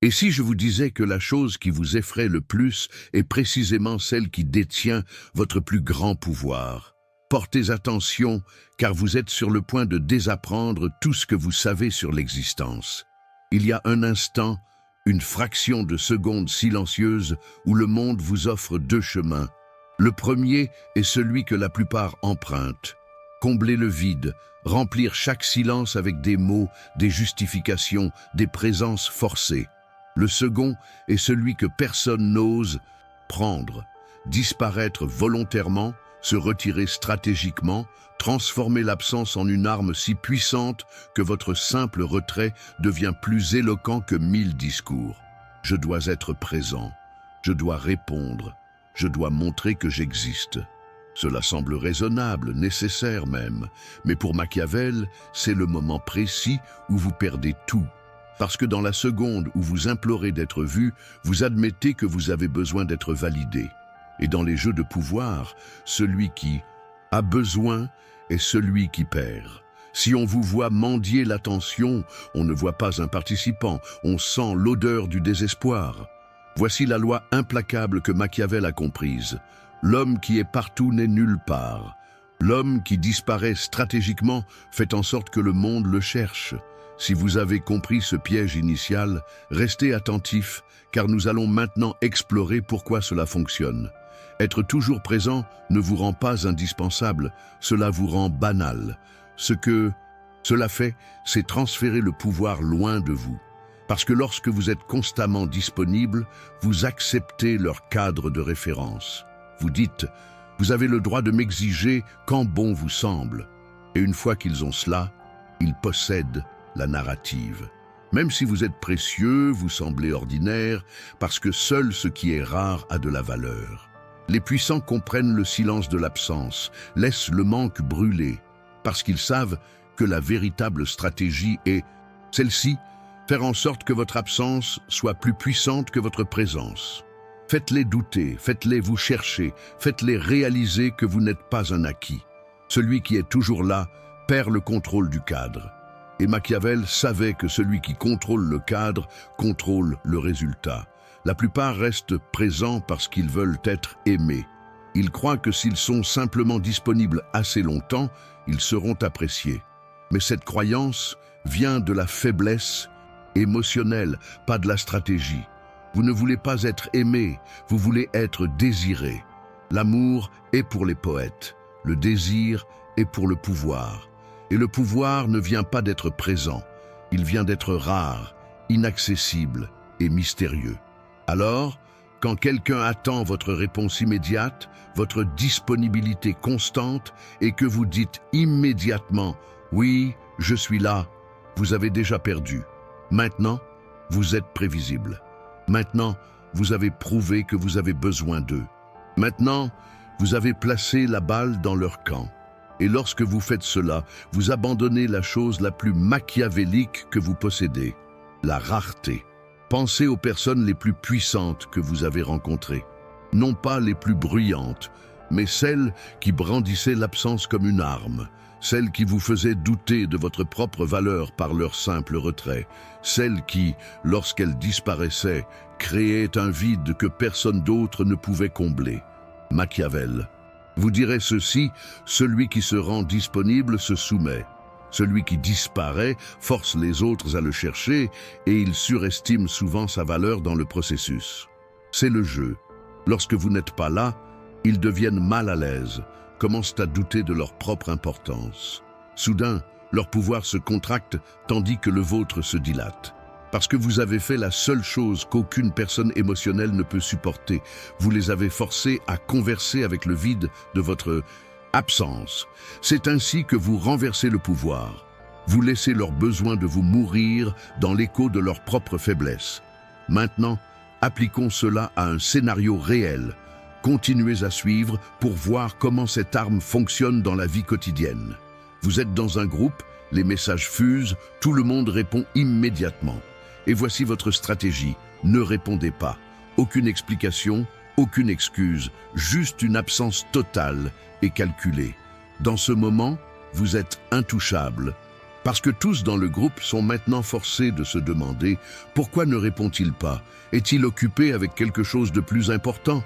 Et si je vous disais que la chose qui vous effraie le plus est précisément celle qui détient votre plus grand pouvoir? Portez attention, car vous êtes sur le point de désapprendre tout ce que vous savez sur l'existence. Il y a un instant, une fraction de seconde silencieuse où le monde vous offre deux chemins. Le premier est celui que la plupart empruntent. Combler le vide, remplir chaque silence avec des mots, des justifications, des présences forcées. Le second est celui que personne n'ose prendre, disparaître volontairement, se retirer stratégiquement, transformer l'absence en une arme si puissante que votre simple retrait devient plus éloquent que 1000 discours. Je dois être présent, je dois répondre, je dois montrer que j'existe. Cela semble raisonnable, nécessaire même, mais pour Machiavel, c'est le moment précis où vous perdez tout. Parce que dans la seconde où vous implorez d'être vu, vous admettez que vous avez besoin d'être validé. Et dans les jeux de pouvoir, celui qui a besoin est celui qui perd. Si on vous voit mendier l'attention, on ne voit pas un participant, on sent l'odeur du désespoir. Voici la loi implacable que Machiavel a comprise. L'homme qui est partout n'est nulle part. L'homme qui disparaît stratégiquement fait en sorte que le monde le cherche. Si vous avez compris ce piège initial, restez attentif, car nous allons maintenant explorer pourquoi cela fonctionne. Être toujours présent ne vous rend pas indispensable, cela vous rend banal. Ce que cela fait, c'est transférer le pouvoir loin de vous. Parce que lorsque vous êtes constamment disponible, vous acceptez leur cadre de référence. Vous dites, vous avez le droit de m'exiger quand bon vous semble. Et une fois qu'ils ont cela, ils possèdent la narrative. Même si vous êtes précieux, vous semblez ordinaire, parce que seul ce qui est rare a de la valeur. Les puissants comprennent le silence de l'absence, laissent le manque brûler, parce qu'ils savent que la véritable stratégie est, celle-ci, faire en sorte que votre absence soit plus puissante que votre présence. Faites-les douter, faites-les vous chercher, faites-les réaliser que vous n'êtes pas un acquis. Celui qui est toujours là perd le contrôle du cadre. Et Machiavel savait que celui qui contrôle le cadre contrôle le résultat. La plupart restent présents parce qu'ils veulent être aimés. Ils croient que s'ils sont simplement disponibles assez longtemps, ils seront appréciés. Mais cette croyance vient de la faiblesse émotionnelle, pas de la stratégie. Vous ne voulez pas être aimé, vous voulez être désiré. L'amour est pour les poètes, le désir est pour le pouvoir. Et le pouvoir ne vient pas d'être présent, il vient d'être rare, inaccessible et mystérieux. Alors, quand quelqu'un attend votre réponse immédiate, votre disponibilité constante et que vous dites immédiatement « Oui, je suis là », vous avez déjà perdu. Maintenant, vous êtes prévisible. Maintenant, vous avez prouvé que vous avez besoin d'eux. Maintenant, vous avez placé la balle dans leur camp. Et lorsque vous faites cela, vous abandonnez la chose la plus machiavélique que vous possédez, la rareté. Pensez aux personnes les plus puissantes que vous avez rencontrées. Non pas les plus bruyantes, mais celles qui brandissaient l'absence comme une arme, celles qui vous faisaient douter de votre propre valeur par leur simple retrait, celles qui, lorsqu'elles disparaissaient, créaient un vide que personne d'autre ne pouvait combler. Machiavel. Vous direz ceci, celui qui se rend disponible se soumet. Celui qui disparaît force les autres à le chercher et il surestime souvent sa valeur dans le processus. C'est le jeu. Lorsque vous n'êtes pas là, ils deviennent mal à l'aise, commencent à douter de leur propre importance. Soudain, leur pouvoir se contracte tandis que le vôtre se dilate. Parce que vous avez fait la seule chose qu'aucune personne émotionnelle ne peut supporter. Vous les avez forcés à converser avec le vide de votre absence. C'est ainsi que vous renversez le pouvoir. Vous laissez leurs besoins de vous mourir dans l'écho de leur propre faiblesse. Maintenant, appliquons cela à un scénario réel. Continuez à suivre pour voir comment cette arme fonctionne dans la vie quotidienne. Vous êtes dans un groupe, les messages fusent, tout le monde répond immédiatement. Et voici votre stratégie, ne répondez pas. Aucune explication, aucune excuse, juste une absence totale et calculée. Dans ce moment, vous êtes intouchable. Parce que tous dans le groupe sont maintenant forcés de se demander pourquoi ne répond-il pas? Est-il occupé avec quelque chose de plus important?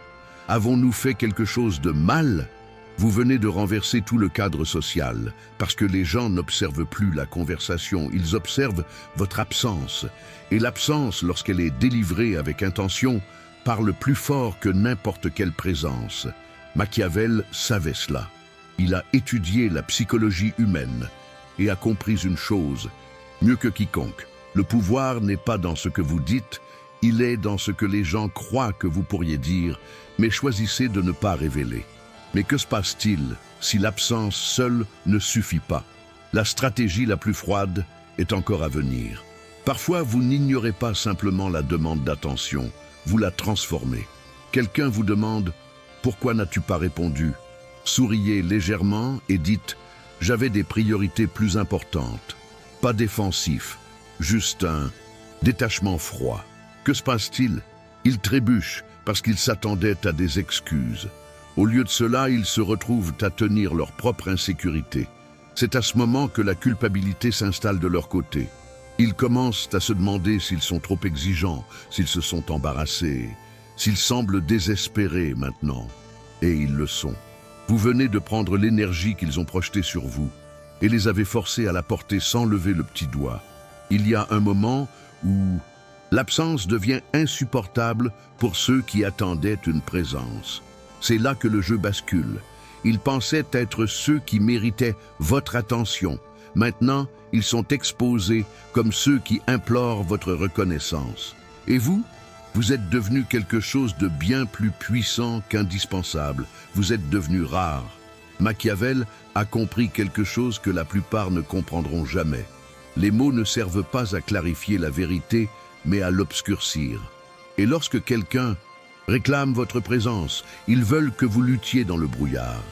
Avons-nous fait quelque chose de mal? Vous venez de renverser tout le cadre social, parce que les gens n'observent plus la conversation, ils observent votre absence. Et l'absence, lorsqu'elle est délivrée avec intention, parle plus fort que n'importe quelle présence. Machiavel savait cela. Il a étudié la psychologie humaine et a compris une chose, mieux que quiconque. Le pouvoir n'est pas dans ce que vous dites, il est dans ce que les gens croient que vous pourriez dire, mais choisissez de ne pas révéler. Mais que se passe-t-il si l'absence seule ne suffit pas? La stratégie la plus froide est encore à venir. Parfois, vous n'ignorez pas simplement la demande d'attention, vous la transformez. Quelqu'un vous demande « Pourquoi n'as-tu pas répondu ?» Souriez légèrement et dites « J'avais des priorités plus importantes. » Pas défensif, juste un détachement froid. Que se passe-t-il? Il trébuche parce qu'il s'attendait à des excuses. Au lieu de cela, ils se retrouvent à tenir leur propre insécurité. C'est à ce moment que la culpabilité s'installe de leur côté. Ils commencent à se demander s'ils sont trop exigeants, s'ils se sont embarrassés, s'ils semblent désespérés maintenant. Et ils le sont. Vous venez de prendre l'énergie qu'ils ont projetée sur vous et les avez forcés à la porter sans lever le petit doigt. Il y a un moment où l'absence devient insupportable pour ceux qui attendaient une présence. C'est là que le jeu bascule. Ils pensaient être ceux qui méritaient votre attention. Maintenant, ils sont exposés comme ceux qui implorent votre reconnaissance. Et vous êtes devenu quelque chose de bien plus puissant qu'indispensable. Vous êtes devenu rare. Machiavel a compris quelque chose que la plupart ne comprendront jamais. Les mots ne servent pas à clarifier la vérité, mais à l'obscurcir. Et lorsque quelqu'un réclame votre présence, ils veulent que vous luttiez dans le brouillard.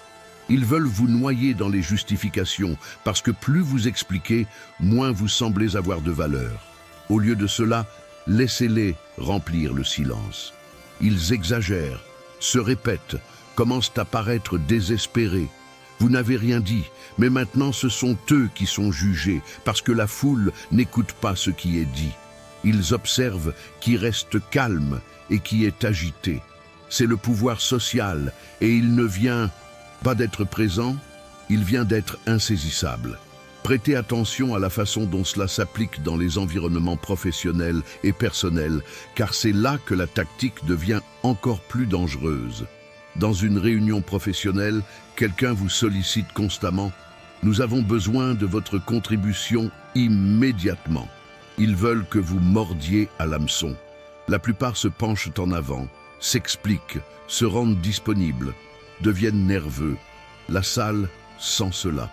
Ils veulent vous noyer dans les justifications, parce que plus vous expliquez, moins vous semblez avoir de valeur. Au lieu de cela, laissez-les remplir le silence. Ils exagèrent, se répètent, commencent à paraître désespérés. Vous n'avez rien dit, mais maintenant ce sont eux qui sont jugés, parce que la foule n'écoute pas ce qui est dit. Ils observent qui reste calme et qui est agité. C'est le pouvoir social, et il ne vient pas d'être présent, il vient d'être insaisissable. Prêtez attention à la façon dont cela s'applique dans les environnements professionnels et personnels, car c'est là que la tactique devient encore plus dangereuse. Dans une réunion professionnelle, quelqu'un vous sollicite constamment. Nous avons besoin de votre contribution immédiatement. Ils veulent que vous mordiez à l'hameçon. La plupart se penchent en avant, s'expliquent, se rendent disponibles, deviennent nerveux. La salle sent cela.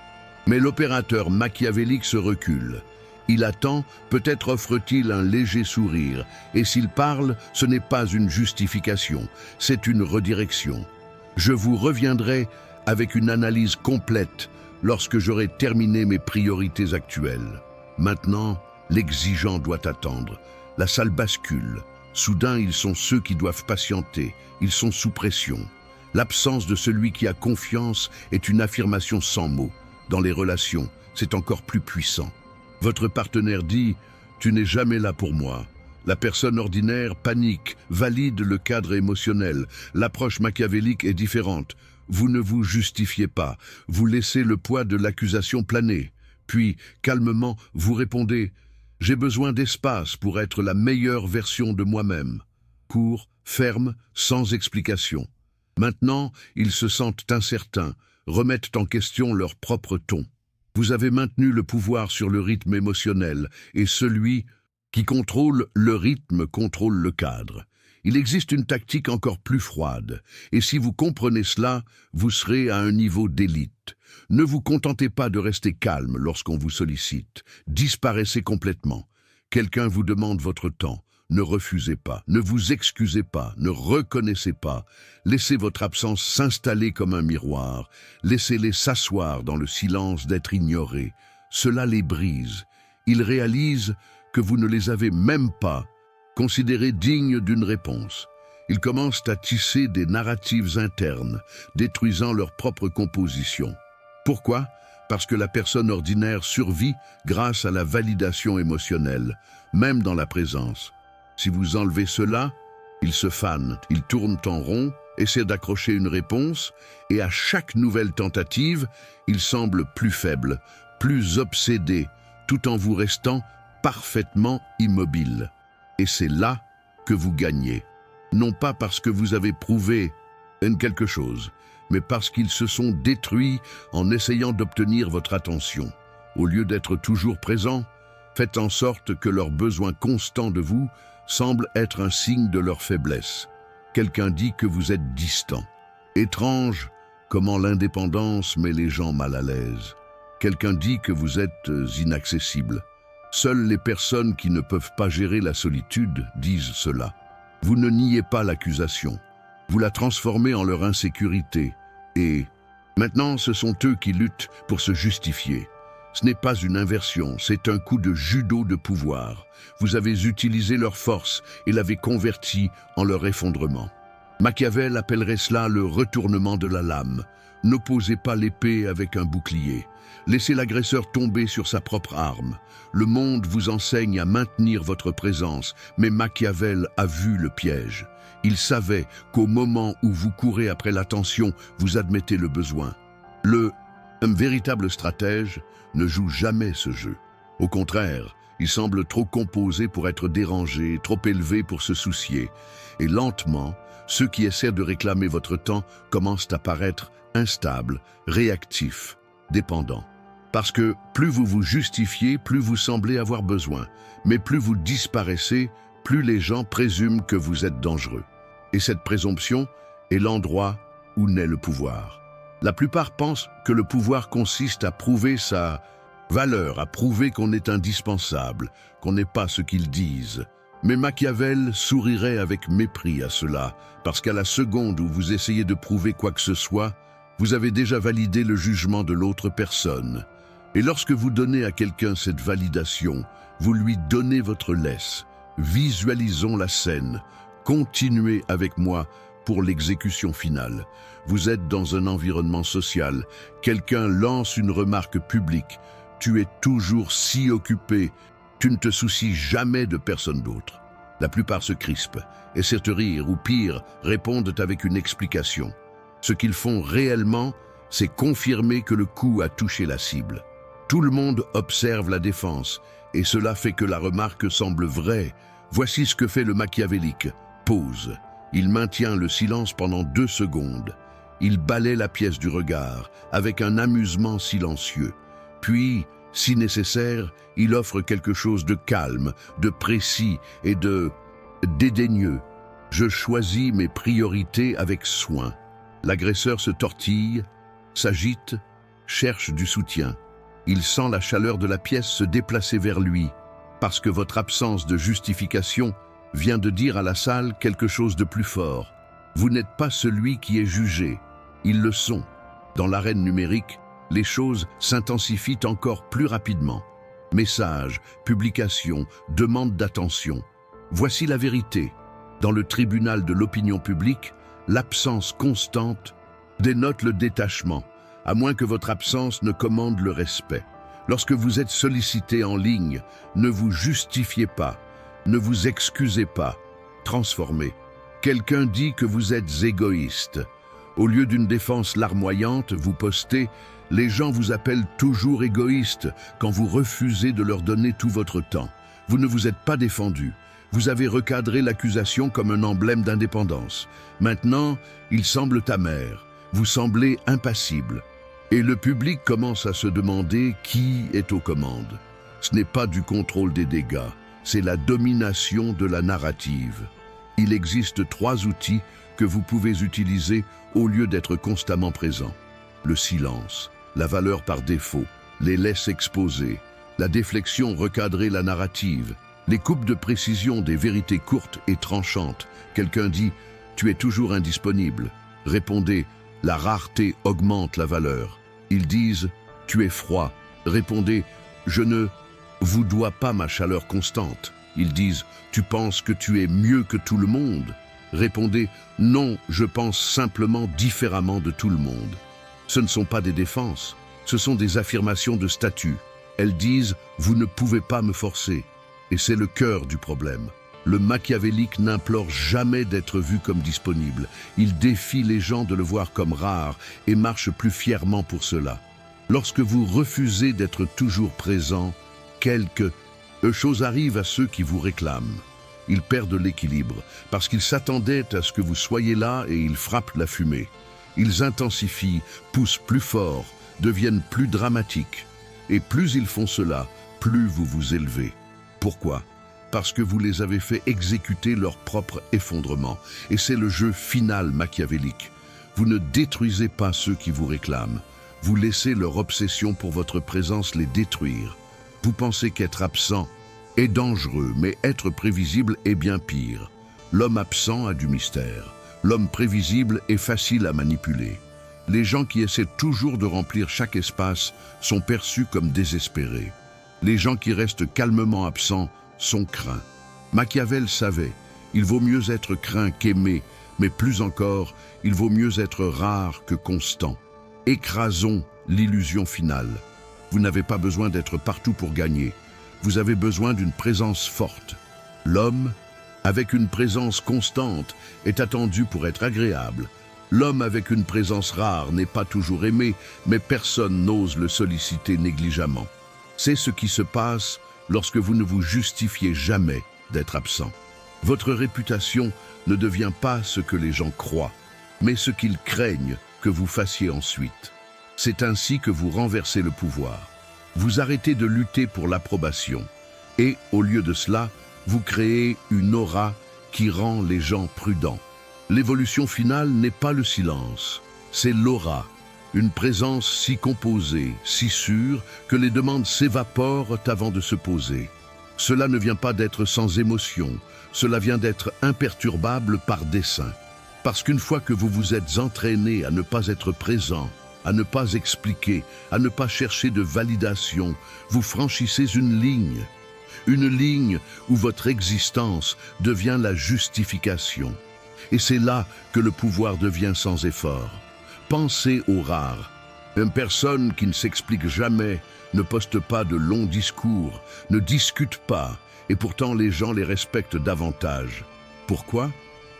Mais l'opérateur machiavélique se recule. Il attend, peut-être offre-t-il un léger sourire, et s'il parle, ce n'est pas une justification, c'est une redirection. Je vous reviendrai avec une analyse complète lorsque j'aurai terminé mes priorités actuelles. Maintenant, l'exigeant doit attendre. La salle bascule. Soudain, ils sont ceux qui doivent patienter. Ils sont sous pression. L'absence de celui qui a confiance est une affirmation sans mots. Dans les relations, c'est encore plus puissant. Votre partenaire dit « Tu n'es jamais là pour moi ». La personne ordinaire panique, valide le cadre émotionnel. L'approche machiavélique est différente. Vous ne vous justifiez pas. Vous laissez le poids de l'accusation planer. Puis, calmement, vous répondez « J'ai besoin d'espace pour être la meilleure version de moi-même ». Court, ferme, sans explication. Maintenant, ils se sentent incertains, remettent en question leur propre ton. Vous avez maintenu le pouvoir sur le rythme émotionnel, et celui qui contrôle le rythme contrôle le cadre. Il existe une tactique encore plus froide, et si vous comprenez cela, vous serez à un niveau d'élite. Ne vous contentez pas de rester calme lorsqu'on vous sollicite. Disparaissez complètement. Quelqu'un vous demande votre temps. Ne refusez pas, ne vous excusez pas, ne reconnaissez pas. Laissez votre absence s'installer comme un miroir. Laissez-les s'asseoir dans le silence d'être ignorés. Cela les brise. Ils réalisent que vous ne les avez même pas considérés dignes d'une réponse. Ils commencent à tisser des narratives internes, détruisant leur propre composition. Pourquoi ? parce que la personne ordinaire survit grâce à la validation émotionnelle, même dans la présence. Si vous enlevez cela, ils se fanent, ils tournent en rond, essaient d'accrocher une réponse, et à chaque nouvelle tentative, ils semblent plus faibles, plus obsédés, tout en vous restant parfaitement immobiles. Et c'est là que vous gagnez. Non pas parce que vous avez prouvé quelque chose, mais parce qu'ils se sont détruits en essayant d'obtenir votre attention. Au lieu d'être toujours présents, faites en sorte que leur besoin constant de vous semble être un signe de leur faiblesse. Quelqu'un dit que vous êtes distant. Étrange comment l'indépendance met les gens mal à l'aise. Quelqu'un dit que vous êtes inaccessible. Seules les personnes qui ne peuvent pas gérer la solitude disent cela. Vous ne niez pas l'accusation. Vous la transformez en leur insécurité. Et maintenant, ce sont eux qui luttent pour se justifier. Ce n'est pas une inversion, c'est un coup de judo de pouvoir. Vous avez utilisé leur force et l'avez converti en leur effondrement. Machiavel appellerait cela le retournement de la lame. N'opposez pas l'épée avec un bouclier. Laissez l'agresseur tomber sur sa propre arme. Le monde vous enseigne à maintenir votre présence, mais Machiavel a vu le piège. Il savait qu'au moment où vous courez après l'attention, vous admettez le besoin. Un véritable stratège ne joue jamais ce jeu. Au contraire, il semble trop composé pour être dérangé, trop élevé pour se soucier. Et lentement, ceux qui essaient de réclamer votre temps commencent à paraître instables, réactifs, dépendants. Parce que plus vous vous justifiez, plus vous semblez avoir besoin. Mais plus vous disparaissez, plus les gens présument que vous êtes dangereux. Et cette présomption est l'endroit où naît le pouvoir. La plupart pensent que le pouvoir consiste à prouver sa valeur, à prouver qu'on est indispensable, qu'on n'est pas ce qu'ils disent. Mais Machiavel sourirait avec mépris à cela, parce qu'à la seconde où vous essayez de prouver quoi que ce soit, vous avez déjà validé le jugement de l'autre personne. Et lorsque vous donnez à quelqu'un cette validation, vous lui donnez votre laisse. Visualisons la scène. Continuez avec moi pour l'exécution finale. Vous êtes dans un environnement social. Quelqu'un lance une remarque publique. Tu es toujours si occupé. Tu ne te soucies jamais de personne d'autre. La plupart se crispent, essaient de rire ou pire, répondent avec une explication. Ce qu'ils font réellement, c'est confirmer que le coup a touché la cible. Tout le monde observe la défense, et cela fait que la remarque semble vraie. Voici ce que fait le machiavélique. Pause. Il maintient le silence pendant 2 secondes. Il balaie la pièce du regard, avec un amusement silencieux. Puis, si nécessaire, il offre quelque chose de calme, de précis et de dédaigneux. Je choisis mes priorités avec soin. L'agresseur se tortille, s'agite, cherche du soutien. Il sent la chaleur de la pièce se déplacer vers lui, parce que votre absence de justification vient de dire à la salle quelque chose de plus fort. Vous n'êtes pas celui qui est jugé. Ils le sont. Dans l'arène numérique, les choses s'intensifient encore plus rapidement. Messages, publications, demandes d'attention. Voici la vérité. Dans le tribunal de l'opinion publique, l'absence constante dénote le détachement, à moins que votre absence ne commande le respect. Lorsque vous êtes sollicité en ligne, ne vous justifiez pas, ne vous excusez pas, transformez. Quelqu'un dit que vous êtes égoïste. Au lieu d'une défense larmoyante, vous postez « Les gens vous appellent toujours égoïste quand vous refusez de leur donner tout votre temps. Vous ne vous êtes pas défendu. Vous avez recadré l'accusation comme un emblème d'indépendance. Maintenant, ils semblent amers. Vous semblez impassible. » Et le public commence à se demander qui est aux commandes. Ce n'est pas du contrôle des dégâts, c'est la domination de la narrative. Il existe 3 outils que vous pouvez utiliser au lieu d'être constamment présent. Le silence, la valeur par défaut, les laisses exposées, la déflexion recadrer la narrative, les coupes de précision des vérités courtes et tranchantes. Quelqu'un dit « Tu es toujours indisponible ». Répondez « La rareté augmente la valeur ». Ils disent « Tu es froid ». Répondez « Je ne vous dois pas ma chaleur constante ». Ils disent « Tu penses que tu es mieux que tout le monde ». Répondez « Non, je pense simplement différemment de tout le monde ». Ce ne sont pas des défenses, Ce sont des affirmations de statut. Elles disent « vous ne pouvez pas me forcer ». Et c'est le cœur du problème. Le machiavélique n'implore jamais d'être vu comme disponible. Il défie les gens de le voir comme rare et marche plus fièrement pour cela. Lorsque vous refusez d'être toujours présent, quelque chose arrive à ceux qui vous réclament. Ils perdent l'équilibre parce qu'ils s'attendaient à ce que vous soyez là et ils frappent la fumée. Ils intensifient, poussent plus fort, deviennent plus dramatiques. Et plus ils font cela, plus vous vous élevez. Pourquoi ? Parce que vous les avez fait exécuter leur propre effondrement. Et c'est le jeu final machiavélique. Vous ne détruisez pas ceux qui vous réclament. Vous laissez leur obsession pour votre présence les détruire. Vous pensez qu'être absent est dangereux, mais être prévisible est bien pire. L'homme absent a du mystère. L'homme prévisible est facile à manipuler. Les gens qui essaient toujours de remplir chaque espace sont perçus comme désespérés. Les gens qui restent calmement absents sont craints. Machiavel savait, il vaut mieux être craint qu'aimé, mais plus encore, il vaut mieux être rare que constant. Écrasons l'illusion finale. Vous n'avez pas besoin d'être partout pour gagner. Vous avez besoin d'une présence forte. L'homme, avec une présence constante, est attendu pour être agréable. L'homme avec une présence rare n'est pas toujours aimé, mais personne n'ose le solliciter négligemment. C'est ce qui se passe lorsque vous ne vous justifiez jamais d'être absent. Votre réputation ne devient pas ce que les gens croient, mais ce qu'ils craignent que vous fassiez ensuite. C'est ainsi que vous renversez le pouvoir. Vous arrêtez de lutter pour l'approbation et, au lieu de cela, vous créez une aura qui rend les gens prudents. L'évolution finale n'est pas le silence, c'est l'aura, une présence si composée, si sûre, que les demandes s'évaporent avant de se poser. Cela ne vient pas d'être sans émotion, cela vient d'être imperturbable par dessein. Parce qu'une fois que vous vous êtes entraîné à ne pas être présent, à ne pas expliquer, à ne pas chercher de validation, vous franchissez une ligne où votre existence devient la justification. Et c'est là que le pouvoir devient sans effort. Pensez aux rares. Une personne qui ne s'explique jamais, ne poste pas de longs discours, ne discute pas, et pourtant les gens les respectent davantage. Pourquoi ?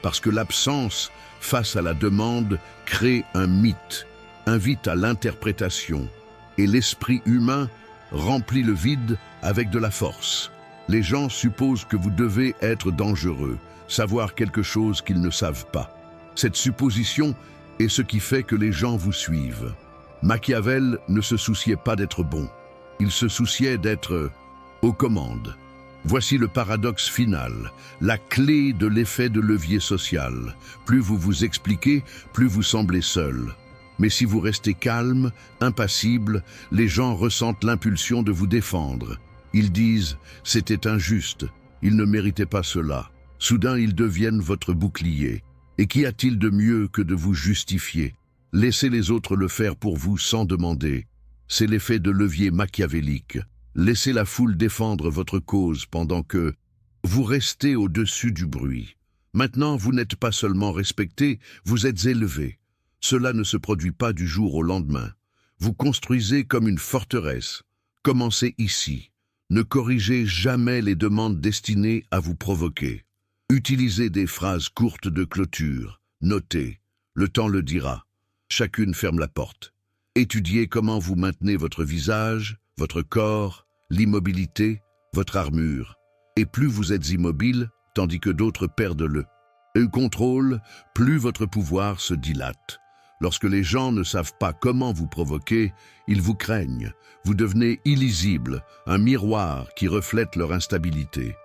Parce que l'absence, face à la demande, crée un mythe, invite à l'interprétation, et l'esprit humain remplit le vide avec de la force. Les gens supposent que vous devez être dangereux, savoir quelque chose qu'ils ne savent pas. Cette supposition est ce qui fait que les gens vous suivent. Machiavel ne se souciait pas d'être bon, il se souciait d'être aux commandes. Voici le paradoxe final, la clé de l'effet de levier social. Plus vous vous expliquez, plus vous semblez seul. Mais si vous restez calme, impassible, les gens ressentent l'impulsion de vous défendre. Ils disent « c'était injuste, il ne méritait pas cela ». Soudain, ils deviennent votre bouclier. Et qu'y a-t-il de mieux que de vous justifier? Laissez les autres le faire pour vous sans demander. C'est l'effet de levier machiavélique. Laissez la foule défendre votre cause pendant que vous restez au-dessus du bruit. Maintenant, vous n'êtes pas seulement respecté, vous êtes élevé. Cela ne se produit pas du jour au lendemain. Vous construisez comme une forteresse. Commencez ici. Ne corrigez jamais les demandes destinées à vous provoquer. Utilisez des phrases courtes de clôture. Notez. Le temps le dira. Chacune ferme la porte. Étudiez comment vous maintenez votre visage, votre corps, l'immobilité, votre armure. Et plus vous êtes immobile, tandis que d'autres perdent le contrôle, plus votre pouvoir se dilate. Lorsque les gens ne savent pas comment vous provoquer, ils vous craignent. Vous devenez illisible, un miroir qui reflète leur instabilité.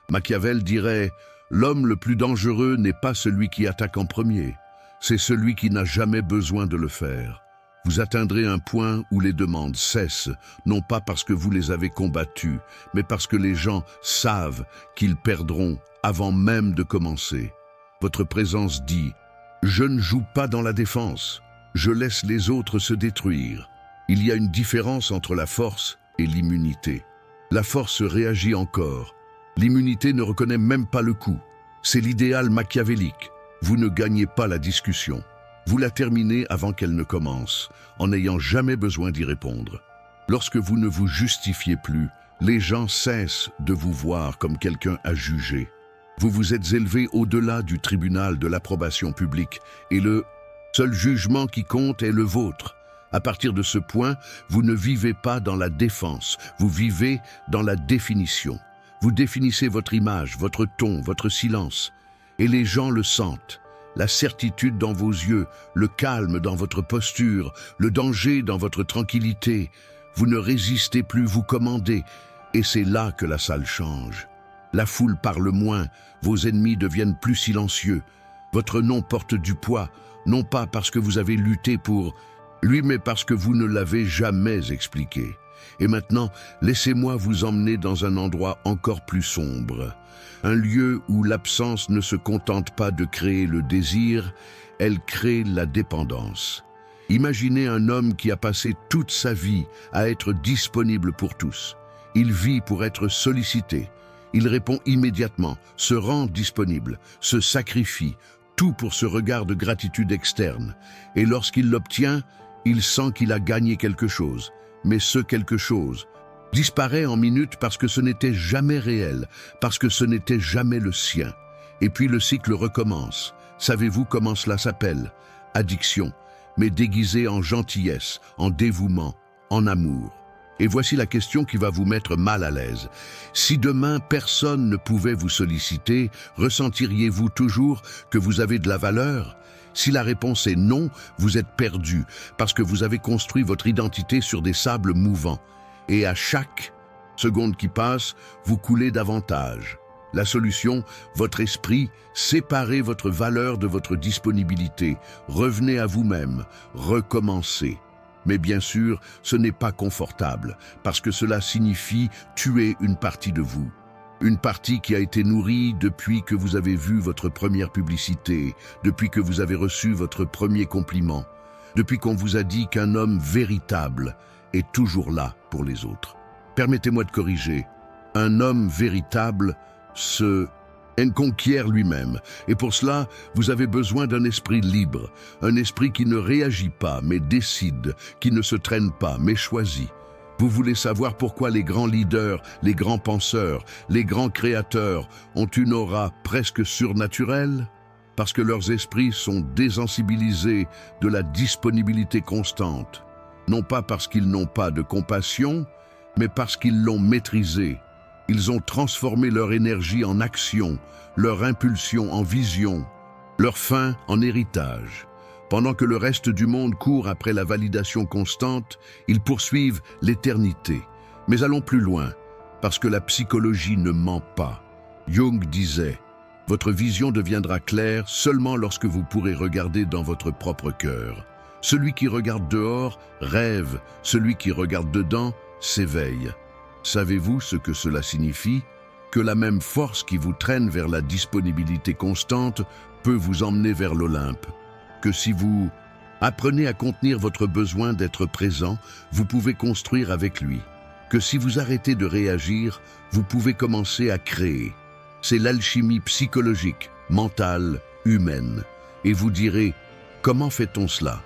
Machiavel dirait « L'homme le plus dangereux n'est pas celui qui attaque en premier, c'est celui qui n'a jamais besoin de le faire. » Vous atteindrez un point où les demandes cessent, non pas parce que vous les avez combattues, mais parce que les gens savent qu'ils perdront avant même de commencer. Votre présence dit « Je ne joue pas dans la défense, je laisse les autres se détruire. » Il y a une différence entre la force et l'immunité. La force réagit encore. L'immunité ne reconnaît même pas le coup. C'est l'idéal machiavélique. Vous ne gagnez pas la discussion. Vous la terminez avant qu'elle ne commence, en n'ayant jamais besoin d'y répondre. Lorsque vous ne vous justifiez plus, les gens cessent de vous voir comme quelqu'un à juger. Vous vous êtes élevé au-delà du tribunal de l'approbation publique et le seul jugement qui compte est le vôtre. À partir de ce point, vous ne vivez pas dans la défense, vous vivez dans la définition. Vous définissez votre image, votre ton, votre silence, et les gens le sentent. La certitude dans vos yeux, le calme dans votre posture, le danger dans votre tranquillité. Vous ne résistez plus, vous commandez, et c'est là que la salle change. La foule parle moins, vos ennemis deviennent plus silencieux. Votre nom porte du poids, non pas parce que vous avez lutté pour lui, mais parce que vous ne l'avez jamais expliqué. Et maintenant, laissez-moi vous emmener dans un endroit encore plus sombre. Un lieu où l'absence ne se contente pas de créer le désir, elle crée la dépendance. Imaginez un homme qui a passé toute sa vie à être disponible pour tous. Il vit pour être sollicité. Il répond immédiatement, se rend disponible, se sacrifie, tout pour ce regard de gratitude externe. Et lorsqu'il l'obtient, il sent qu'il a gagné quelque chose. Mais ce quelque chose disparaît en minutes parce que ce n'était jamais réel, parce que ce n'était jamais le sien. Et puis le cycle recommence. Savez-vous comment cela s'appelle? Addiction, mais déguisée en gentillesse, en dévouement, en amour. Et voici la question qui va vous mettre mal à l'aise. Si demain personne ne pouvait vous solliciter, ressentiriez-vous toujours que vous avez de la valeur? Si la réponse est non, vous êtes perdu, parce que vous avez construit votre identité sur des sables mouvants. Et à chaque seconde qui passe, vous coulez davantage. La solution, votre esprit, séparez votre valeur de votre disponibilité, revenez à vous-même, recommencez. Mais bien sûr, ce n'est pas confortable, parce que cela signifie tuer une partie de vous. Une partie qui a été nourrie depuis que vous avez vu votre première publicité, depuis que vous avez reçu votre premier compliment, depuis qu'on vous a dit qu'un homme véritable est toujours là pour les autres. Permettez-moi de corriger. Un homme véritable se conquiert lui-même. Et pour cela, vous avez besoin d'un esprit libre, un esprit qui ne réagit pas, mais décide, qui ne se traîne pas, mais choisit. Vous voulez savoir pourquoi les grands leaders, les grands penseurs, les grands créateurs ont une aura presque surnaturelle? Parce que leurs esprits sont désensibilisés de la disponibilité constante. Non pas parce qu'ils n'ont pas de compassion, mais parce qu'ils l'ont maîtrisée. Ils ont transformé leur énergie en action, leur impulsion en vision, leur faim en héritage. Pendant que le reste du monde court après la validation constante, ils poursuivent l'éternité. Mais allons plus loin, parce que la psychologie ne ment pas. Jung disait, « Votre vision deviendra claire seulement lorsque vous pourrez regarder dans votre propre cœur. Celui qui regarde dehors rêve, celui qui regarde dedans s'éveille. » Savez-vous ce que cela signifie? Que la même force qui vous traîne vers la disponibilité constante peut vous emmener vers l'Olympe. Que si vous apprenez à contenir votre besoin d'être présent, vous pouvez construire avec lui. Que si vous arrêtez de réagir, vous pouvez commencer à créer. C'est l'alchimie psychologique, mentale, humaine. Et vous direz, comment fait-on cela?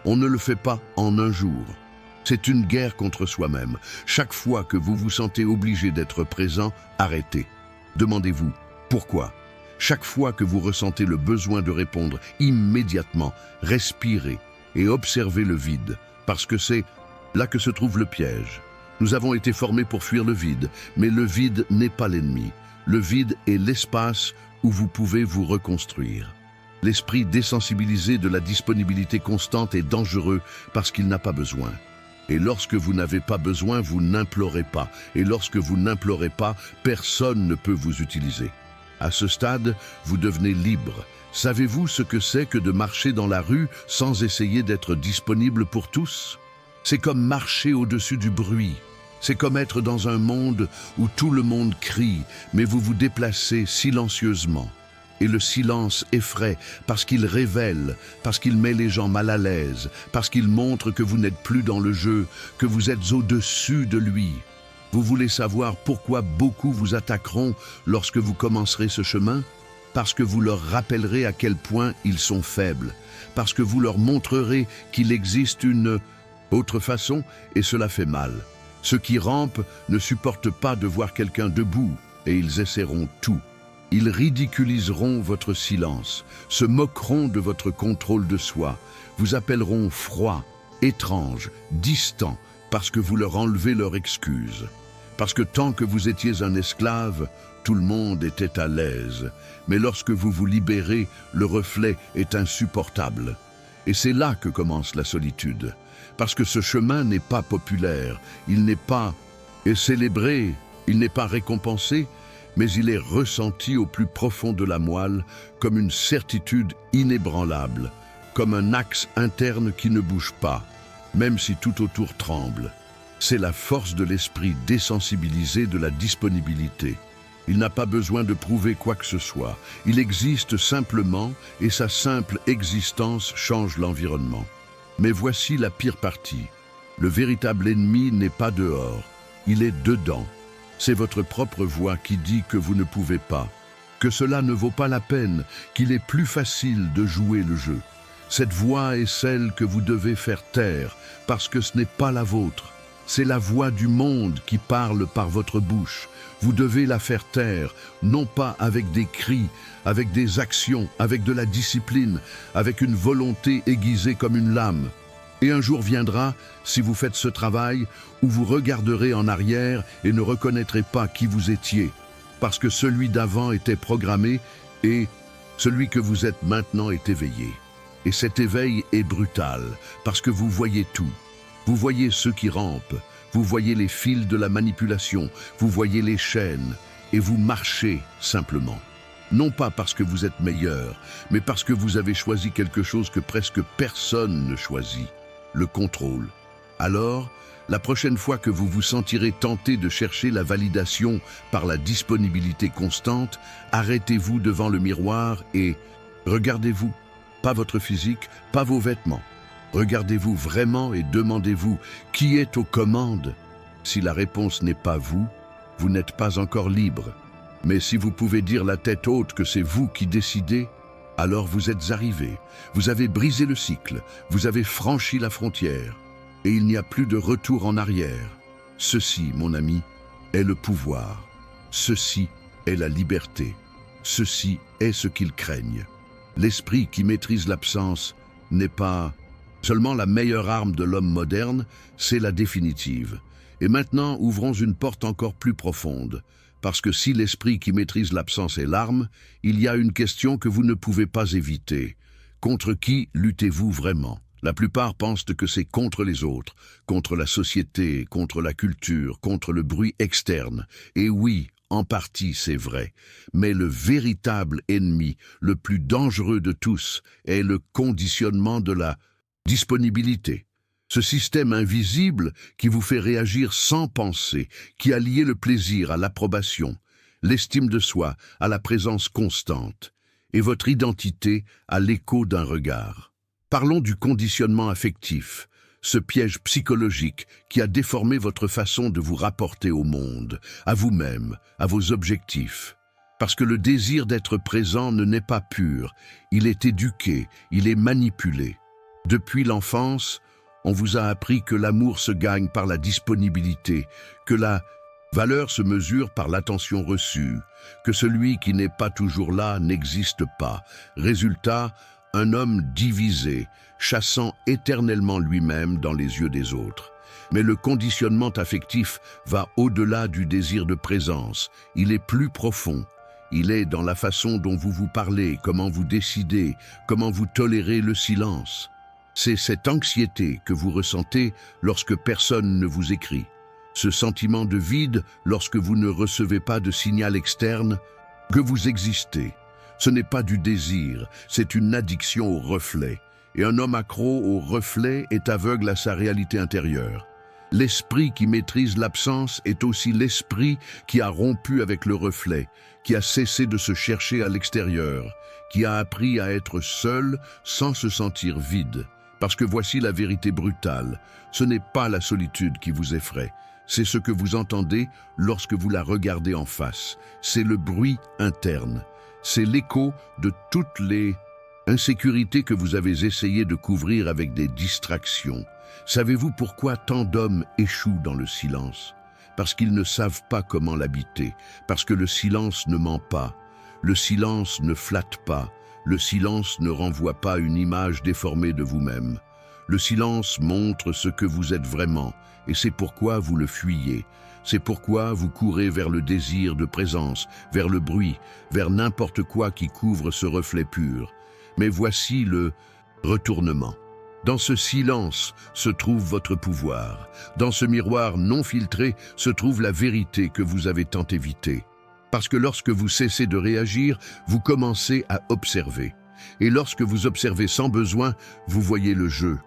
On ne le fait pas en un jour. C'est une guerre contre soi-même. Chaque fois que vous vous sentez obligé d'être présent, arrêtez. Demandez-vous, pourquoi? Chaque fois que vous ressentez le besoin de répondre immédiatement, respirez et observez le vide, parce que c'est là que se trouve le piège. Nous avons été formés pour fuir le vide, mais le vide n'est pas l'ennemi. Le vide est l'espace où vous pouvez vous reconstruire. L'esprit désensibilisé de la disponibilité constante est dangereux parce qu'il n'a pas besoin. Et lorsque vous n'avez pas besoin, vous n'implorez pas. Et lorsque vous n'implorez pas, personne ne peut vous utiliser. À ce stade, vous devenez libre. Savez-vous ce que c'est que de marcher dans la rue sans essayer d'être disponible pour tous? C'est comme marcher au-dessus du bruit. C'est comme être dans un monde où tout le monde crie, mais vous vous déplacez silencieusement. Et le silence effraie parce qu'il révèle, parce qu'il met les gens mal à l'aise, parce qu'il montre que vous n'êtes plus dans le jeu, que vous êtes au-dessus de lui. Vous voulez savoir pourquoi beaucoup vous attaqueront lorsque vous commencerez ce chemin? parce que vous leur rappellerez à quel point ils sont faibles, parce que vous leur montrerez qu'il existe une autre façon, et cela fait mal. Ceux qui rampent ne supportent pas de voir quelqu'un debout, et ils essaieront tout. Ils ridiculiseront votre silence, se moqueront de votre contrôle de soi, vous appelleront froid, étrange, distant, parce que vous leur enlevez leur excuse. Parce que tant que vous étiez un esclave, tout le monde était à l'aise. Mais lorsque vous vous libérez, le reflet est insupportable. Et c'est là que commence la solitude. Parce que ce chemin n'est pas populaire, il n'est pas célébré, il n'est pas récompensé, mais il est ressenti au plus profond de la moelle comme une certitude inébranlable, comme un axe interne qui ne bouge pas, même si tout autour tremble. C'est la force de l'esprit désensibilisé de la disponibilité. Il n'a pas besoin de prouver quoi que ce soit. Il existe simplement et sa simple existence change l'environnement. Mais voici la pire partie. Le véritable ennemi n'est pas dehors, il est dedans. C'est votre propre voix qui dit que vous ne pouvez pas, que cela ne vaut pas la peine, qu'il est plus facile de jouer le jeu. Cette voix est celle que vous devez faire taire, parce que ce n'est pas la vôtre. C'est la voix du monde qui parle par votre bouche. Vous devez la faire taire, non pas avec des cris, avec des actions, avec de la discipline, avec une volonté aiguisée comme une lame. Et un jour viendra, si vous faites ce travail, où vous regarderez en arrière et ne reconnaîtrez pas qui vous étiez, parce que celui d'avant était programmé et celui que vous êtes maintenant est éveillé. Et cet éveil est brutal, parce que vous voyez tout. Vous voyez ceux qui rampent, vous voyez les fils de la manipulation, vous voyez les chaînes, et vous marchez simplement. Non pas parce que vous êtes meilleur, mais parce que vous avez choisi quelque chose que presque personne ne choisit, le contrôle. Alors, la prochaine fois que vous vous sentirez tenté de chercher la validation par la disponibilité constante, arrêtez-vous devant le miroir et regardez-vous, pas votre physique, pas vos vêtements. Regardez-vous vraiment et demandez-vous qui est aux commandes. Si la réponse n'est pas vous, vous n'êtes pas encore libre. Mais si vous pouvez dire la tête haute que c'est vous qui décidez, alors vous êtes arrivé, vous avez brisé le cycle, vous avez franchi la frontière, et il n'y a plus de retour en arrière. Ceci, mon ami, est le pouvoir. Ceci est la liberté. Ceci est ce qu'ils craignent. L'esprit qui maîtrise l'absence n'est pas seulement la meilleure arme de l'homme moderne, c'est la définitive. Et maintenant, ouvrons une porte encore plus profonde. Parce que si l'esprit qui maîtrise l'absence est l'arme, il y a une question que vous ne pouvez pas éviter. Contre qui luttez-vous vraiment? La plupart pensent que c'est contre les autres, contre la société, contre la culture, contre le bruit externe. Et oui, en partie c'est vrai. Mais le véritable ennemi, le plus dangereux de tous, est le conditionnement de la disponibilité. Ce système invisible qui vous fait réagir sans penser, qui a lié le plaisir à l'approbation, l'estime de soi à la présence constante, et votre identité à l'écho d'un regard. Parlons du conditionnement affectif, ce piège psychologique qui a déformé votre façon de vous rapporter au monde, à vous-même, à vos objectifs. Parce que le désir d'être présent ne n'est pas pur, il est éduqué, il est manipulé. Depuis l'enfance, on vous a appris que l'amour se gagne par la disponibilité, que la valeur se mesure par l'attention reçue, que celui qui n'est pas toujours là n'existe pas. Résultat, un homme divisé, chassant éternellement lui-même dans les yeux des autres. Mais le conditionnement affectif va au-delà du désir de présence, il est plus profond. Il est dans la façon dont vous vous parlez, comment vous décidez, comment vous tolérez le silence. C'est cette anxiété que vous ressentez lorsque personne ne vous écrit. Ce sentiment de vide lorsque vous ne recevez pas de signal externe que vous existez. Ce n'est pas du désir, c'est une addiction au reflet. Et un homme accro au reflet est aveugle à sa réalité intérieure. L'esprit qui maîtrise l'absence est aussi l'esprit qui a rompu avec le reflet, qui a cessé de se chercher à l'extérieur, qui a appris à être seul sans se sentir vide. Parce que voici la vérité brutale, ce n'est pas la solitude qui vous effraie, c'est ce que vous entendez lorsque vous la regardez en face, c'est le bruit interne. C'est l'écho de toutes les insécurités que vous avez essayé de couvrir avec des distractions. Savez-vous pourquoi tant d'hommes échouent dans le silence? Parce qu'ils ne savent pas comment l'habiter, parce que le silence ne ment pas, le silence ne flatte pas, le silence ne renvoie pas une image déformée de vous-même. Le silence montre ce que vous êtes vraiment, et c'est pourquoi vous le fuyez. C'est pourquoi vous courez vers le désir de présence, vers le bruit, vers n'importe quoi qui couvre ce reflet pur. Mais voici le retournement. Dans ce silence se trouve votre pouvoir. Dans ce miroir non filtré se trouve la vérité que vous avez tant évitée. Parce que lorsque vous cessez de réagir, vous commencez à observer. Et lorsque vous observez sans besoin, vous voyez le jeu.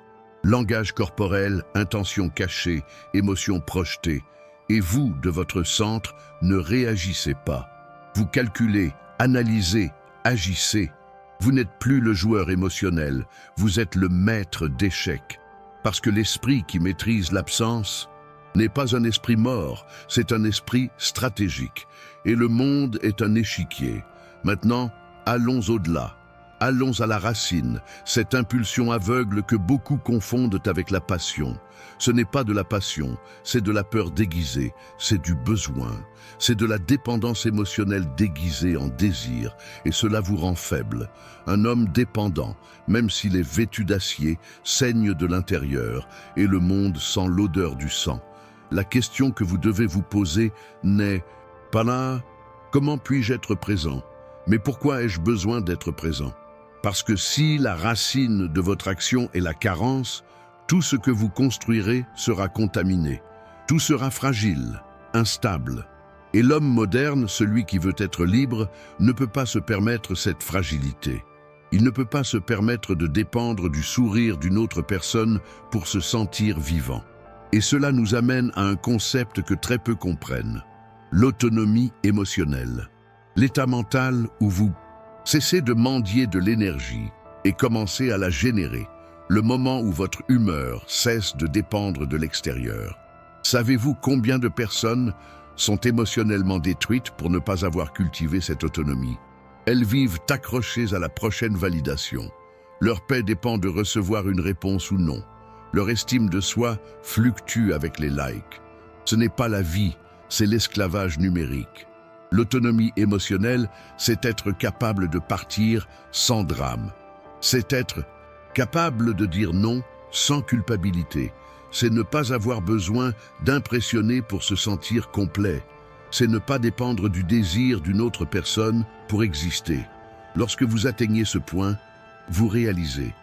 Langage corporel, intention cachée, émotion projetée. Et vous, de votre centre, ne réagissez pas. Vous calculez, analysez, agissez. Vous n'êtes plus le joueur émotionnel, vous êtes le maître d'échecs. Parce que l'esprit qui maîtrise l'absence n'est pas un esprit mort, c'est un esprit stratégique. Et le monde est un échiquier. Maintenant, allons au-delà. Allons à la racine, cette impulsion aveugle que beaucoup confondent avec la passion. Ce n'est pas de la passion, c'est de la peur déguisée, c'est du besoin, c'est de la dépendance émotionnelle déguisée en désir, et cela vous rend faible. Un homme dépendant, même s'il est vêtu d'acier, saigne de l'intérieur, et le monde sent l'odeur du sang. La question que vous devez vous poser n'est pas là, comment puis-je être présent? Mais pourquoi ai-je besoin d'être présent? Parce que si la racine de votre action est la carence, tout ce que vous construirez sera contaminé. Tout sera fragile, instable. Et l'homme moderne, celui qui veut être libre, ne peut pas se permettre cette fragilité. Il ne peut pas se permettre de dépendre du sourire d'une autre personne pour se sentir vivant. Et cela nous amène à un concept que très peu comprennent. L'autonomie émotionnelle. L'état mental où vous cessez de mendier de l'énergie et commencez à la générer, le moment où votre humeur cesse de dépendre de l'extérieur. Savez-vous combien de personnes sont émotionnellement détruites pour ne pas avoir cultivé cette autonomie? Elles vivent accrochées à la prochaine validation. Leur paix dépend de recevoir une réponse ou non. Leur estime de soi fluctue avec les likes. Ce n'est pas la vie, c'est l'esclavage numérique. L'autonomie émotionnelle, c'est être capable de partir sans drame. C'est être capable de dire non sans culpabilité. C'est ne pas avoir besoin d'impressionner pour se sentir complet. C'est ne pas dépendre du désir d'une autre personne pour exister. Lorsque vous atteignez ce point, vous réalisez.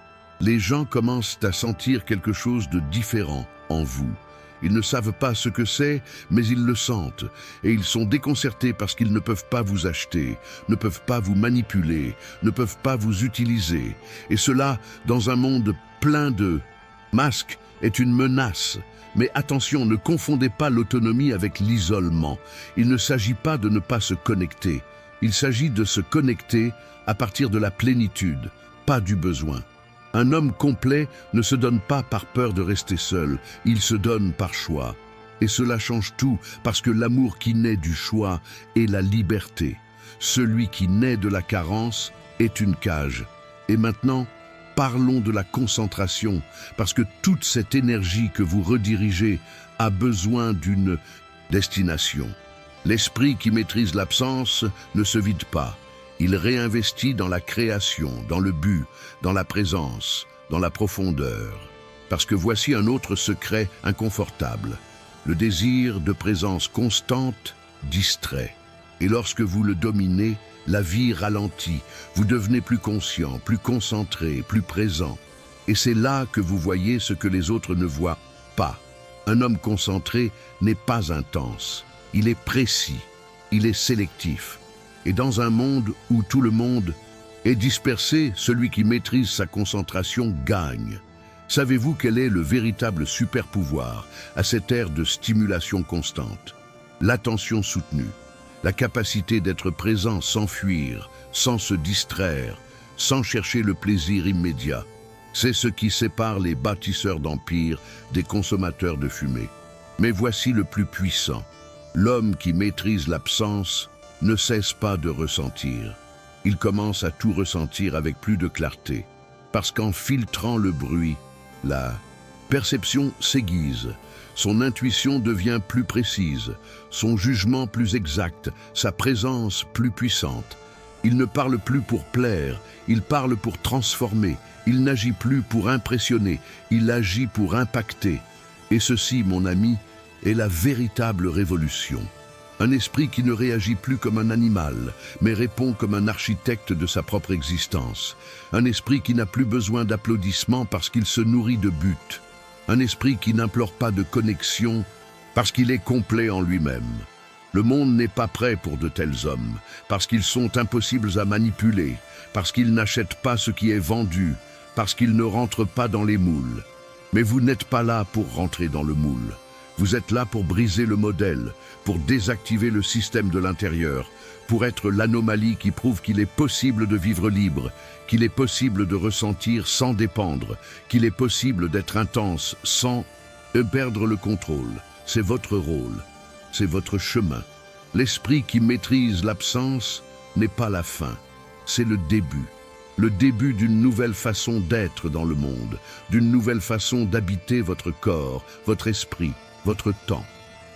Les gens commencent à sentir quelque chose de différent en vous. Ils ne savent pas ce que c'est, mais ils le sentent. Et ils sont déconcertés parce qu'ils ne peuvent pas vous acheter, ne peuvent pas vous manipuler, ne peuvent pas vous utiliser. Et cela, dans un monde plein de masques, est une menace. Mais attention, ne confondez pas l'autonomie avec l'isolement. Il ne s'agit pas de ne pas se connecter. Il s'agit de se connecter à partir de la plénitude, pas du besoin. Un homme complet ne se donne pas par peur de rester seul, il se donne par choix. Et cela change tout, parce que l'amour qui naît du choix est la liberté. Celui qui naît de la carence est une cage. Et maintenant, parlons de la concentration, parce que toute cette énergie que vous redirigez a besoin d'une destination. L'esprit qui maîtrise l'absence ne se vide pas. Il réinvestit dans la création, dans le but, dans la présence, dans la profondeur. Parce que voici un autre secret inconfortable. Le désir de présence constante distrait. Et lorsque vous le dominez, la vie ralentit. Vous devenez plus conscient, plus concentré, plus présent. Et c'est là que vous voyez ce que les autres ne voient pas. Un homme concentré n'est pas intense. Il est précis. Il est sélectif. Et dans un monde où tout le monde est dispersé, celui qui maîtrise sa concentration gagne. Savez-vous quel est le véritable super-pouvoir à cette ère de stimulation constante? L'attention soutenue, la capacité d'être présent sans fuir, sans se distraire, sans chercher le plaisir immédiat. C'est ce qui sépare les bâtisseurs d'empire des consommateurs de fumée. Mais voici le plus puissant. L'homme qui maîtrise l'absence ne cesse pas de ressentir. Il commence à tout ressentir avec plus de clarté, parce qu'en filtrant le bruit, la perception s'aiguise, son intuition devient plus précise, son jugement plus exact, sa présence plus puissante. Il ne parle plus pour plaire, il parle pour transformer, il n'agit plus pour impressionner, il agit pour impacter. Et ceci, mon ami, est la véritable révolution. Un esprit qui ne réagit plus comme un animal, mais répond comme un architecte de sa propre existence. Un esprit qui n'a plus besoin d'applaudissements parce qu'il se nourrit de buts. Un esprit qui n'implore pas de connexion parce qu'il est complet en lui-même. Le monde n'est pas prêt pour de tels hommes, parce qu'ils sont impossibles à manipuler, parce qu'ils n'achètent pas ce qui est vendu, parce qu'ils ne rentrent pas dans les moules. Mais vous n'êtes pas là pour rentrer dans le moule. Vous êtes là pour briser le modèle, pour désactiver le système de l'intérieur, pour être l'anomalie qui prouve qu'il est possible de vivre libre, qu'il est possible de ressentir sans dépendre, qu'il est possible d'être intense sans perdre le contrôle. C'est votre rôle, c'est votre chemin. L'esprit qui maîtrise l'absence n'est pas la fin, c'est le début d'une nouvelle façon d'être dans le monde, d'une nouvelle façon d'habiter votre corps, votre esprit, votre temps,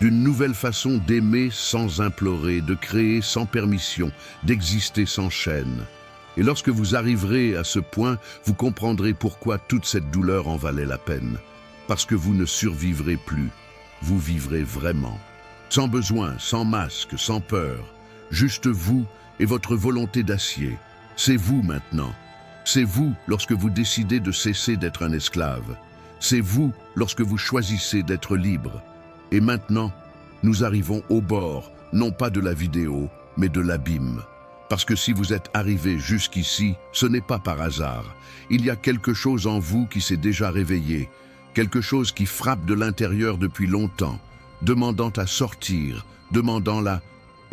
d'une nouvelle façon d'aimer sans implorer, de créer sans permission, d'exister sans chaîne. Et lorsque vous arriverez à ce point, vous comprendrez pourquoi toute cette douleur en valait la peine. Parce que vous ne survivrez plus, vous vivrez vraiment. Sans besoin, sans masque, sans peur. Juste vous et votre volonté d'acier. C'est vous maintenant. C'est vous lorsque vous décidez de cesser d'être un esclave. C'est vous lorsque vous choisissez d'être libre. Et maintenant, nous arrivons au bord, non pas de la vidéo, mais de l'abîme. Parce que si vous êtes arrivé jusqu'ici, ce n'est pas par hasard. Il y a quelque chose en vous qui s'est déjà réveillé, quelque chose qui frappe de l'intérieur depuis longtemps, demandant à sortir, demandant la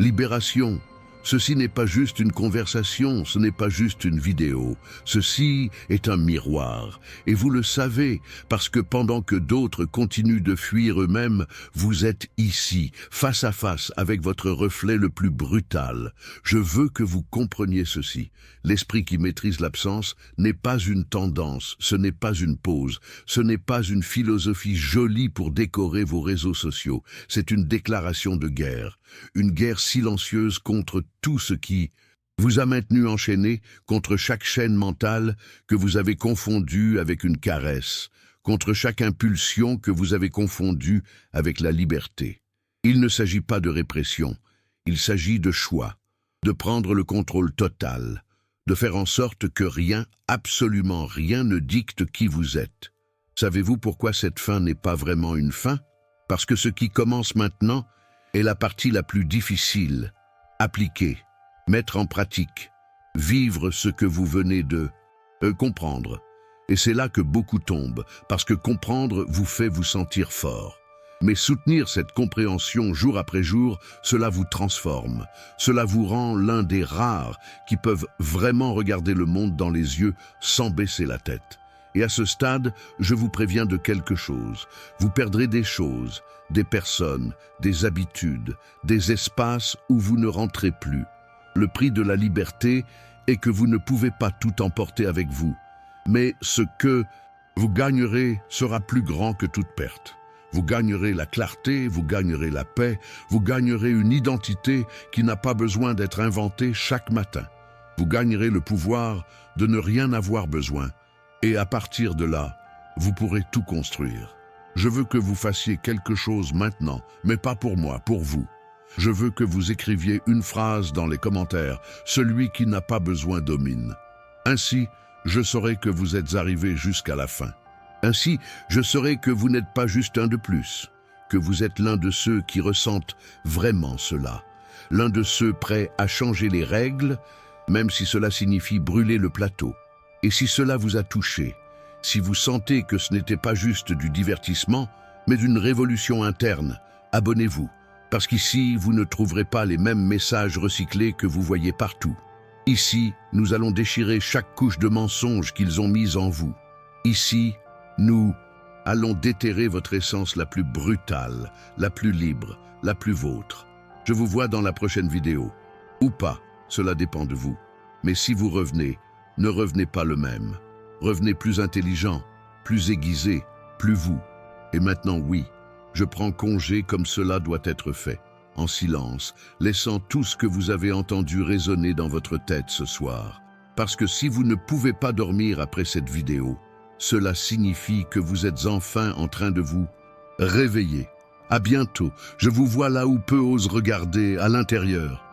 libération. Ceci n'est pas juste une conversation, ce n'est pas juste une vidéo. Ceci est un miroir. Et vous le savez, parce que pendant que d'autres continuent de fuir eux-mêmes, vous êtes ici, face à face avec votre reflet le plus brutal. Je veux que vous compreniez ceci. L'esprit qui maîtrise l'absence n'est pas une tendance, ce n'est pas une pause, ce n'est pas une philosophie jolie pour décorer vos réseaux sociaux. C'est une déclaration de guerre. Une guerre silencieuse contre tout ce qui vous a maintenu enchaîné, contre chaque chaîne mentale que vous avez confondue avec une caresse, contre chaque impulsion que vous avez confondue avec la liberté. Il ne s'agit pas de répression, il s'agit de choix, de prendre le contrôle total, de faire en sorte que rien, absolument rien ne dicte qui vous êtes. Savez-vous pourquoi cette fin n'est pas vraiment une fin? Parce que ce qui commence maintenant est la partie la plus difficile. Appliquer, mettre en pratique, vivre ce que vous venez de comprendre. Et c'est là que beaucoup tombent, parce que comprendre vous fait vous sentir fort. Mais soutenir cette compréhension jour après jour, cela vous transforme. Cela vous rend l'un des rares qui peuvent vraiment regarder le monde dans les yeux sans baisser la tête. Et à ce stade, je vous préviens de quelque chose. Vous perdrez des choses, des personnes, des habitudes, des espaces où vous ne rentrez plus. Le prix de la liberté est que vous ne pouvez pas tout emporter avec vous. Mais ce que vous gagnerez sera plus grand que toute perte. Vous gagnerez la clarté, vous gagnerez la paix, vous gagnerez une identité qui n'a pas besoin d'être inventée chaque matin. Vous gagnerez le pouvoir de ne rien avoir besoin. Et à partir de là, vous pourrez tout construire. Je veux que vous fassiez quelque chose maintenant, mais pas pour moi, pour vous. Je veux que vous écriviez une phrase dans les commentaires, celui qui n'a pas besoin domine. Ainsi, je saurai que vous êtes arrivé jusqu'à la fin. Ainsi, je saurai que vous n'êtes pas juste un de plus, que vous êtes l'un de ceux qui ressentent vraiment cela, l'un de ceux prêts à changer les règles, même si cela signifie brûler le plateau. Et si cela vous a touché, si vous sentez que ce n'était pas juste du divertissement, mais d'une révolution interne, abonnez-vous, parce qu'ici, vous ne trouverez pas les mêmes messages recyclés que vous voyez partout. Ici, nous allons déchirer chaque couche de mensonges qu'ils ont mise en vous. Ici, nous allons déterrer votre essence la plus brutale, la plus libre, la plus vôtre. Je vous vois dans la prochaine vidéo. Ou pas, cela dépend de vous. Mais si vous revenez, ne revenez pas le même. Revenez plus intelligent, plus aiguisé, plus vous. Et maintenant, oui, je prends congé comme cela doit être fait, en silence, laissant tout ce que vous avez entendu résonner dans votre tête ce soir. Parce que si vous ne pouvez pas dormir après cette vidéo, cela signifie que vous êtes enfin en train de vous réveiller. À bientôt, je vous vois là où peu osent regarder, à l'intérieur.